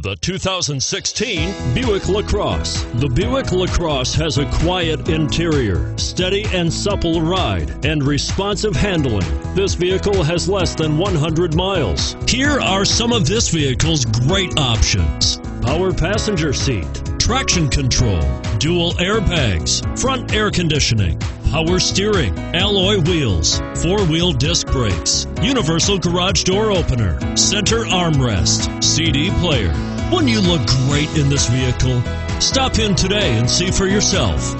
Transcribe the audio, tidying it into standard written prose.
The 2016 Buick LaCrosse. The Buick LaCrosse has a quiet interior, steady and supple ride, and responsive handling. This vehicle has less than 100 miles. Here are some of this vehicle's great options: power passenger seat, traction control, dual airbags, front air conditioning, power steering, alloy wheels, four-wheel disc brakes, universal garage door opener, center armrest, CD player. Wouldn't you look great in this vehicle? Stop in today and see for yourself.